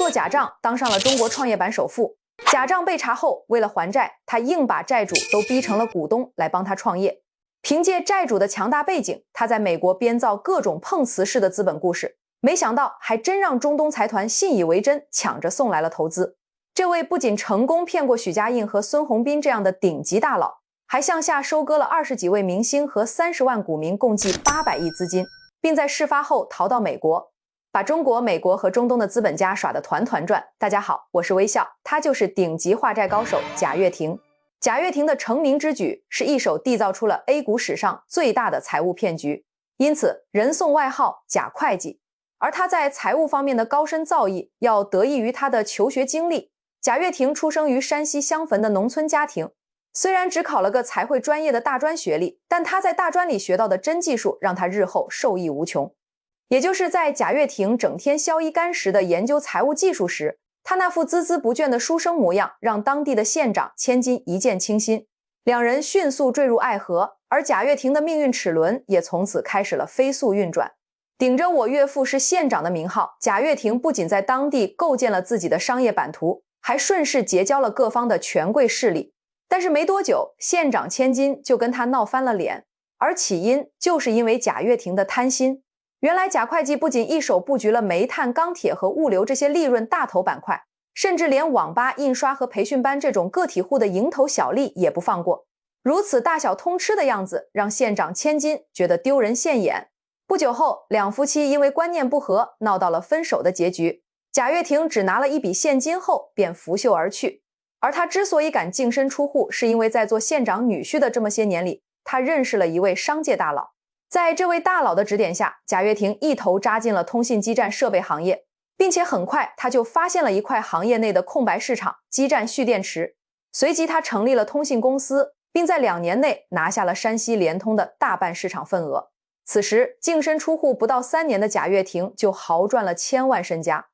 做假账，当上了中国创业板首富。假账被查后，为了还债，他硬把债主都逼成了股东来帮他创业。凭借债主的强大背景，他在美国编造各种碰瓷式的资本故事，没想到还真让中东财团信以为真，抢着送来了投资。这位不仅成功骗过许家印和孙宏斌这样的顶级大佬，还向下收割了20几位明星和30万股民，共计800亿资金，并在事发后逃到美国，把中国、美国和中东的资本家耍得团团转。大家好，我是微笑，他就是顶级化债高手贾跃亭。贾跃亭的成名之举是一手缔造出了 A 股史上最大的财务骗局，因此人送外号贾会计。而他在财务方面的高深造诣，要得益于他的求学经历。贾跃亭出生于山西襄汾的农村家庭，虽然只考了个财会专业的大专学历，但他在大专里学到的真技术让他日后受益无穷。也就是在贾跃亭整天削衣干食的研究财务技术时，他那副孜孜不倦的书生模样让当地的县长千金一见倾心，两人迅速坠入爱河，而贾跃亭的命运齿轮也从此开始了飞速运转。顶着我岳父是县长的名号，贾跃亭不仅在当地构建了自己的商业版图，还顺势结交了各方的权贵势力。但是没多久，县长千金就跟他闹翻了脸，而起因就是因为贾跃亭的贪心。原来贾会计不仅一手布局了煤炭、钢铁和物流这些利润大头板块，甚至连网吧、印刷和培训班这种个体户的蝇头小利也不放过。如此大小通吃的样子，让县长千金觉得丢人现眼。不久后，两夫妻因为观念不合，闹到了分手的结局。贾跃亭只拿了一笔现金后便拂袖而去。而他之所以敢净身出户，是因为在做县长女婿的这么些年里，他认识了一位商界大佬。在这位大佬的指点下，贾跃亭一头扎进了通信基站设备行业，并且很快他就发现了一块行业内的空白市场——基站蓄电池。随即他成立了通信公司，并在2年内拿下了山西联通的大半市场份额。此时净身出户不到3年的贾跃亭就豪赚了1000万身家。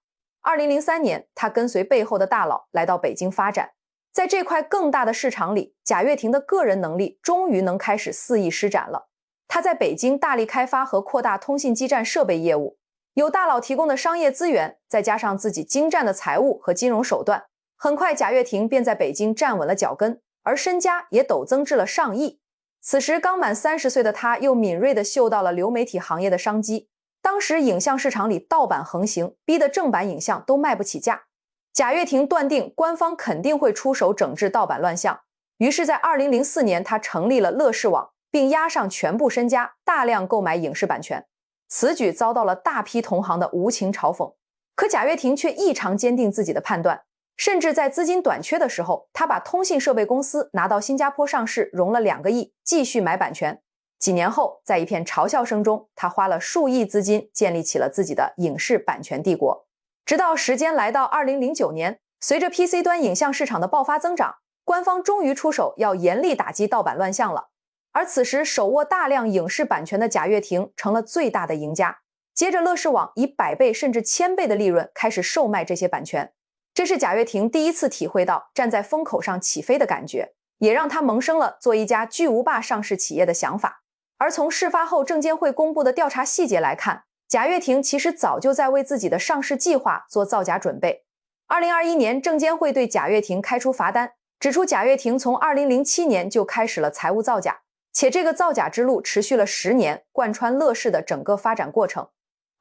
2003年，他跟随背后的大佬来到北京发展。在这块更大的市场里，贾跃亭的个人能力终于能开始肆意施展了。他在北京大力开发和扩大通信基站设备业务，有大佬提供的商业资源，再加上自己精湛的财务和金融手段，很快贾跃亭便在北京站稳了脚跟，而身家也陡增至了上亿。此时刚满30岁的他又敏锐地嗅到了流媒体行业的商机。当时影像市场里盗版横行，逼得正版影像都卖不起价。贾跃亭断定官方肯定会出手整治盗版乱象，于是在2004年他成立了乐视网，并押上全部身家大量购买影视版权。此举遭到了大批同行的无情嘲讽，可贾跃亭却异常坚定自己的判断，甚至在资金短缺的时候，他把通信设备公司拿到新加坡上市，融了2个亿，继续买版权。几年后，在一片嘲笑声中，他花了数亿资金建立起了自己的影视版权帝国。直到时间来到2009年，随着 PC 端影像市场的爆发增长，官方终于出手要严厉打击盗版乱象了。而此时手握大量影视版权的贾跃亭成了最大的赢家。接着乐视网以100倍甚至1000倍的利润开始售卖这些版权。这是贾跃亭第一次体会到站在风口上起飞的感觉，也让他萌生了做一家巨无霸上市企业的想法。而从事发后证监会公布的调查细节来看，贾跃亭其实早就在为自己的上市计划做造假准备。2021年，证监会对贾跃亭开出罚单，指出贾跃亭从2007年就开始了财务造假，且这个造假之路持续了10年，贯穿乐视的整个发展过程。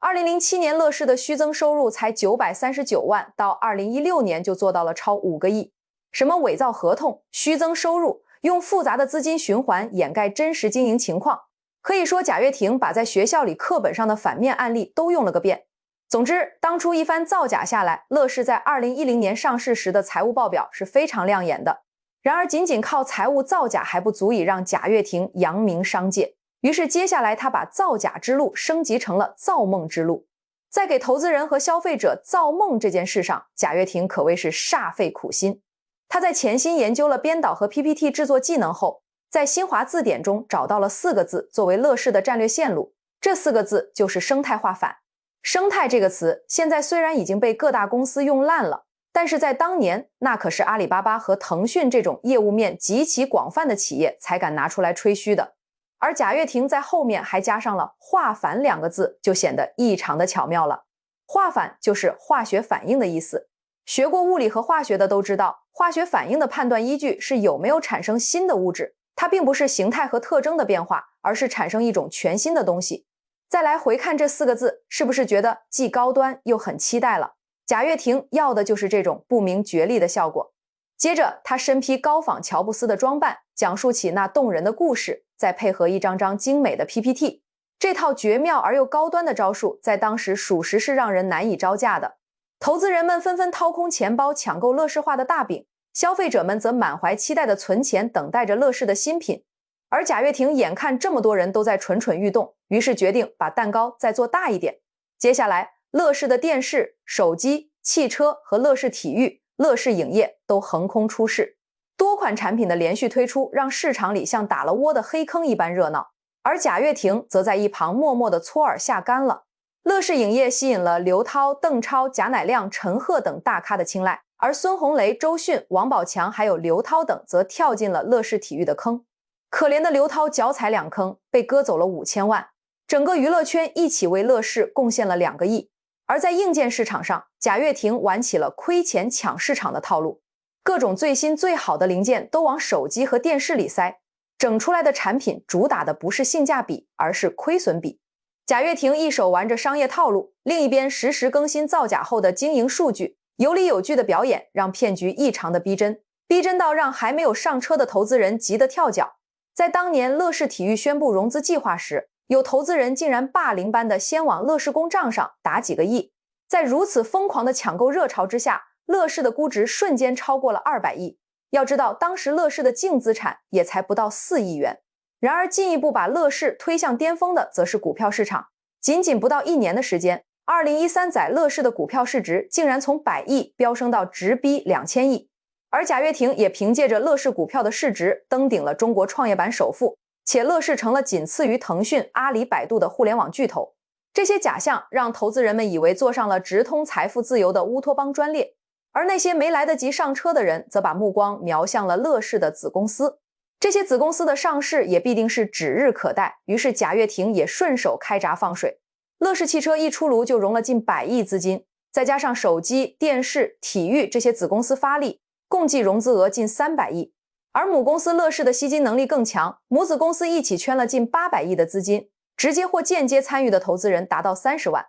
2007年乐视的虚增收入才939万，到2016年就做到了超5个亿。什么伪造合同、虚增收入，用复杂的资金循环掩盖真实经营情况，可以说贾跃亭把在学校里课本上的反面案例都用了个遍。总之，当初一番造假下来，乐视在2010年上市时的财务报表是非常亮眼的。然而仅仅靠财务造假还不足以让贾跃亭扬名商界，于是接下来他把造假之路升级成了造梦之路。在给投资人和消费者造梦这件事上，贾跃亭可谓是煞费苦心。他在潜心研究了编导和 PPT 制作技能后，在新华字典中找到了4个字作为乐视的战略线路，这4个字就是生态化反。生态这个词现在虽然已经被各大公司用烂了，但是在当年，那可是阿里巴巴和腾讯这种业务面极其广泛的企业才敢拿出来吹嘘的。而贾跃亭在后面还加上了化反2个字，就显得异常的巧妙了。化反就是化学反应的意思。学过物理和化学的都知道，化学反应的判断依据是有没有产生新的物质，它并不是形态和特征的变化，而是产生一种全新的东西。再来回看这4个字，是不是觉得既高端又很期待了？贾跃亭要的就是这种不明觉厉的效果。接着他身披高仿乔布斯的装扮，讲述起那动人的故事，再配合一张张精美的 PPT， 这套绝妙而又高端的招数在当时属实是让人难以招架的。投资人们纷纷掏空钱包抢购乐视化的大饼，消费者们则满怀期待的存钱，等待着乐视的新品。而贾跃亭眼看这么多人都在蠢蠢欲动，于是决定把蛋糕再做大一点。接下来，乐视的电视、手机、汽车和乐视体育、乐视影业都横空出世，多款产品的连续推出让市场里像打了窝的黑坑一般热闹，而贾跃亭则在一旁默默地搓耳下干了。乐视影业吸引了刘涛、邓超、贾乃亮、陈赫等大咖的青睐，而孙红雷、周迅、王宝强还有刘涛等则跳进了乐视体育的坑。可怜的刘涛脚踩2坑，被割走了5000万，整个娱乐圈一起为乐视贡献了2个亿。而在硬件市场上，贾跃亭玩起了亏钱抢市场的套路，各种最新最好的零件都往手机和电视里塞，整出来的产品主打的不是性价比，而是亏损比。贾跃亭一手玩着商业套路，另一边实时更新造假后的经营数据，有理有据的表演让骗局异常的逼真，逼真到让还没有上车的投资人急得跳脚。在当年乐视体育宣布融资计划时，有投资人竟然霸凌般的先往乐视公账上打几个亿。在如此疯狂的抢购热潮之下，乐视的估值瞬间超过了200亿。要知道，当时乐视的净资产也才不到4亿元。然而进一步把乐视推向巅峰的则是股票市场。仅仅不到1年的时间，2013载乐视的股票市值竟然从100亿飙升到直逼2000亿。而贾跃亭也凭借着乐视股票的市值登顶了中国创业板首富，且乐视成了仅次于腾讯、阿里、百度的互联网巨头。这些假象让投资人们以为坐上了直通财富自由的乌托邦专列，而那些没来得及上车的人则把目光瞄向了乐视的子公司。这些子公司的上市也必定是指日可待，于是贾跃亭也顺手开闸放水。乐视汽车一出炉就融了近100亿资金，再加上手机、电视、体育这些子公司发力，共计融资额近300亿。而母公司乐视的吸金能力更强，母子公司一起圈了近800亿的资金，直接或间接参与的投资人达到30万。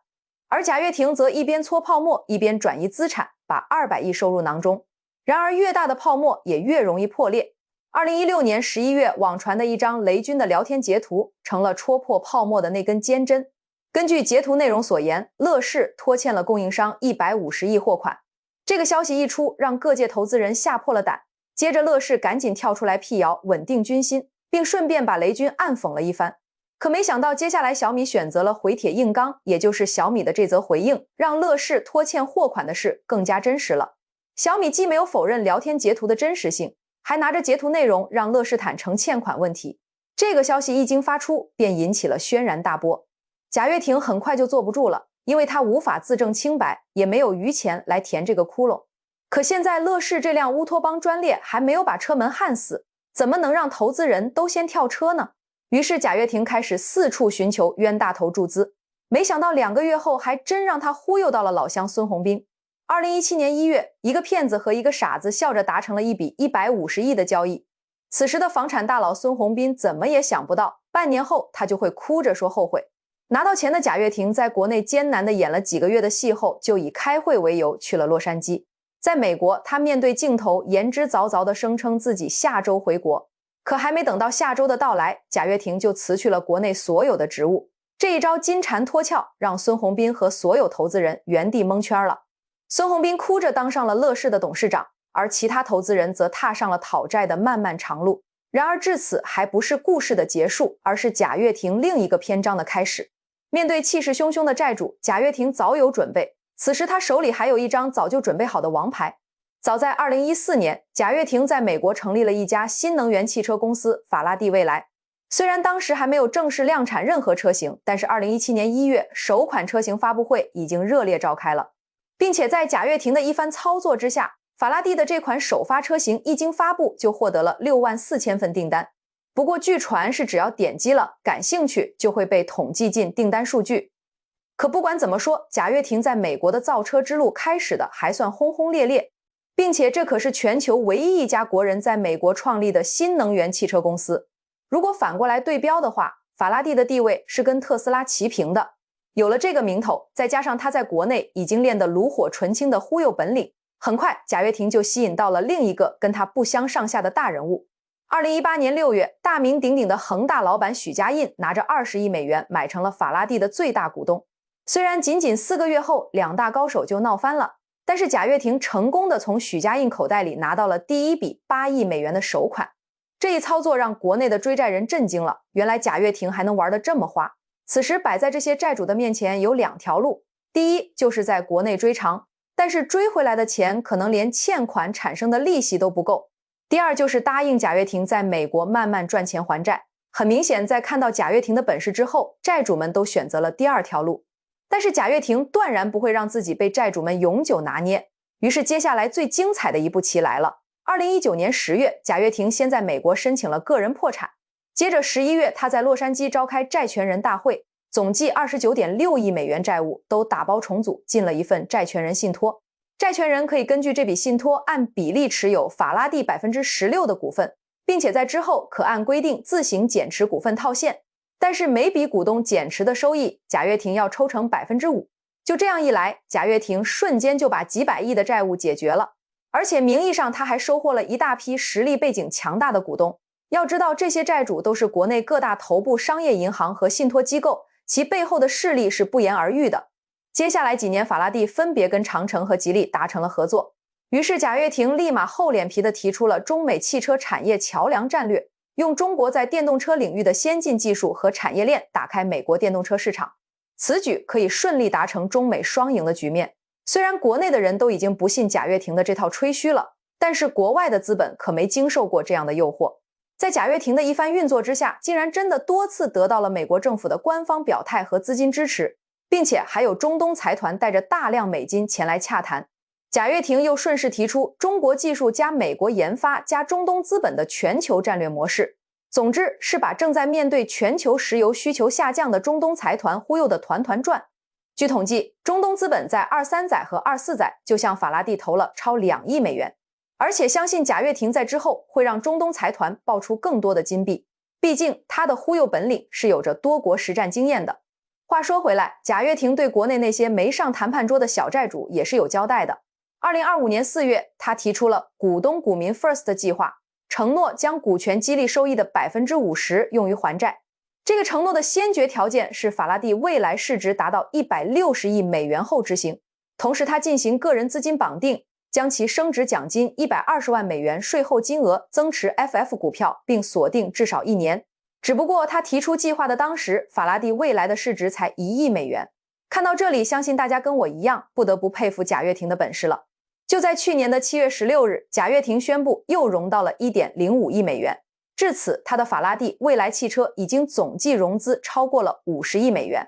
而贾跃亭则一边搓泡沫，一边转移资产，把200亿收入囊中。然而越大的泡沫也越容易破裂。2016年11月网传的一张雷军的聊天截图成了戳破泡沫的那根尖针。根据截图内容所言，乐视拖欠了供应商150亿货款。这个消息一出，让各界投资人吓破了胆。接着乐视赶紧跳出来辟谣，稳定军心，并顺便把雷军暗讽了一番。可没想到接下来小米选择了回铁硬刚，也就是小米的这则回应，让乐视拖欠货款的事更加真实了。小米既没有否认聊天截图的真实性，还拿着截图内容让乐视坦诚欠款问题。这个消息一经发出，便引起了轩然大波。贾跃亭很快就坐不住了，因为他无法自证清白，也没有余钱来填这个窟窿。可现在乐视这辆乌托邦专列还没有把车门焊死，怎么能让投资人都先跳车呢？于是贾跃亭开始四处寻求冤大头注资，没想到2个月后还真让他忽悠到了老乡孙宏斌。2017年1月，一个骗子和一个傻子笑着达成了一笔150亿的交易。此时的房产大佬孙宏斌怎么也想不到，半年后他就会哭着说后悔。拿到钱的贾跃亭在国内艰难地演了几个月的戏后，就以开会为由去了洛杉矶。在美国，他面对镜头言之凿凿地声称自己下周回国。可还没等到下周的到来，贾跃亭就辞去了国内所有的职务。这一招金蝉脱壳，让孙宏斌和所有投资人原地蒙圈了。孙宏斌哭着当上了乐视的董事长，而其他投资人则踏上了讨债的漫漫长路。然而至此还不是故事的结束，而是贾跃亭另一个篇章的开始。面对气势汹汹的债主，贾跃亭早有准备。此时他手里还有一张早就准备好的王牌。早在2014年，贾跃亭在美国成立了一家新能源汽车公司法拉第未来。虽然当时还没有正式量产任何车型，但是2017年1月，首款车型发布会已经热烈召开了，并且在贾跃亭的一番操作之下，法拉第的这款首发车型一经发布就获得了64000份订单。不过据传是只要点击了感兴趣就会被统计进订单数据。可不管怎么说，贾跃亭在美国的造车之路开始的还算轰轰烈烈，并且这可是全球唯一一家国人在美国创立的新能源汽车公司。如果反过来对标的话，法拉第的地位是跟特斯拉齐平的。有了这个名头，再加上他在国内已经练得炉火纯青的忽悠本领，很快贾跃亭就吸引到了另一个跟他不相上下的大人物。2018年6月，大名鼎鼎的恒大老板许家印拿着20亿美元买成了法拉第的最大股东。虽然仅仅4个月后，两大高手就闹翻了，但是贾跃亭成功的从许家印口袋里拿到了第一笔8亿美元的首款。这一操作让国内的追债人震惊了，原来贾跃亭还能玩得这么花。此时摆在这些债主的面前有2条路，第一就是在国内追偿，但是追回来的钱可能连欠款产生的利息都不够。第二就是答应贾跃亭在美国慢慢赚钱还债。很明显，在看到贾跃亭的本事之后，债主们都选择了第2条路。但是贾跃亭断然不会让自己被债主们永久拿捏，于是接下来最精彩的一步棋来了。2019年10月，贾跃亭先在美国申请了个人破产，接着11月他在洛杉矶召开债权人大会，总计29.6亿美元债务都打包重组进了一份债权人信托。债权人可以根据这笔信托按比例持有法拉第 16% 的股份，并且在之后可按规定自行减持股份套现，但是每笔股东减持的收益，贾跃亭要抽成 5%。 就这样一来，贾跃亭瞬间就把几百亿的债务解决了，而且名义上他还收获了一大批实力背景强大的股东。要知道，这些债主都是国内各大头部商业银行和信托机构，其背后的势力是不言而喻的。接下来几年，法拉第分别跟长城和吉利达成了合作，于是贾跃亭立马厚脸皮地提出了中美汽车产业桥梁战略，用中国在电动车领域的先进技术和产业链打开美国电动车市场。此举可以顺利达成中美双赢的局面。虽然国内的人都已经不信贾跃亭的这套吹嘘了，但是国外的资本可没经受过这样的诱惑。在贾跃亭的一番运作之下，竟然真的多次得到了美国政府的官方表态和资金支持，并且还有中东财团带着大量美金前来洽谈。贾跃亭又顺势提出中国技术加美国研发加中东资本的全球战略模式，总之是把正在面对全球石油需求下降的中东财团忽悠得团团转。据统计，中东资本在23载和24载就向法拉第投了超2亿美元，而且相信贾跃亭在之后会让中东财团爆出更多的金币，毕竟他的忽悠本领是有着多国实战经验的。话说回来，贾跃亭对国内那些没上谈判桌的小债主也是有交代的。2025年4月，他提出了股东股民 First 的计划，承诺将股权激励收益的 50% 用于还债。这个承诺的先决条件是法拉第未来市值达到160亿美元后执行，同时他进行个人资金绑定，将其升值奖金120万美元税后金额增持 FF 股票，并锁定至少1年。只不过他提出计划的当时，法拉第未来的市值才1亿美元。看到这里，相信大家跟我一样，不得不佩服贾跃亭的本事了。就在去年的7月16日，贾跃亭宣布又融到了 1.05 亿美元。至此，他的法拉第未来汽车已经总计融资超过了50亿美元。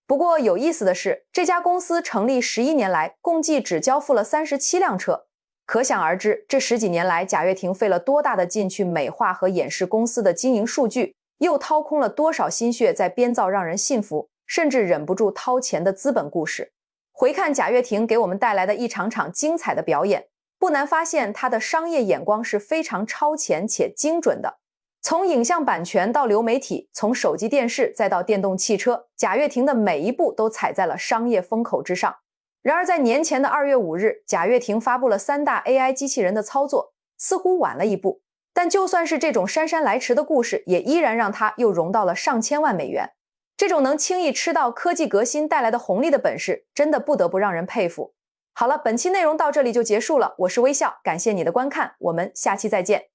不过有意思的是，这家公司成立11年来，共计只交付了37辆车。可想而知，这10几年来，贾跃亭费了多大的劲去美化和掩饰公司的经营数据，又掏空了多少心血在编造让人信服，甚至忍不住掏钱的资本故事。回看贾跃亭给我们带来的一场场精彩的表演，不难发现他的商业眼光是非常超前且精准的。从影像版权到流媒体，从手机电视再到电动汽车，贾跃亭的每一步都踩在了商业风口之上。然而在年前的2月5日，贾跃亭发布了3大 AI 机器人的操作，似乎晚了一步，但就算是这种姗姗来迟的故事，也依然让他又融到了上千万美元。这种能轻易吃到科技革新带来的红利的本事，真的不得不让人佩服。好了，本期内容到这里就结束了，我是微笑，感谢你的观看，我们下期再见。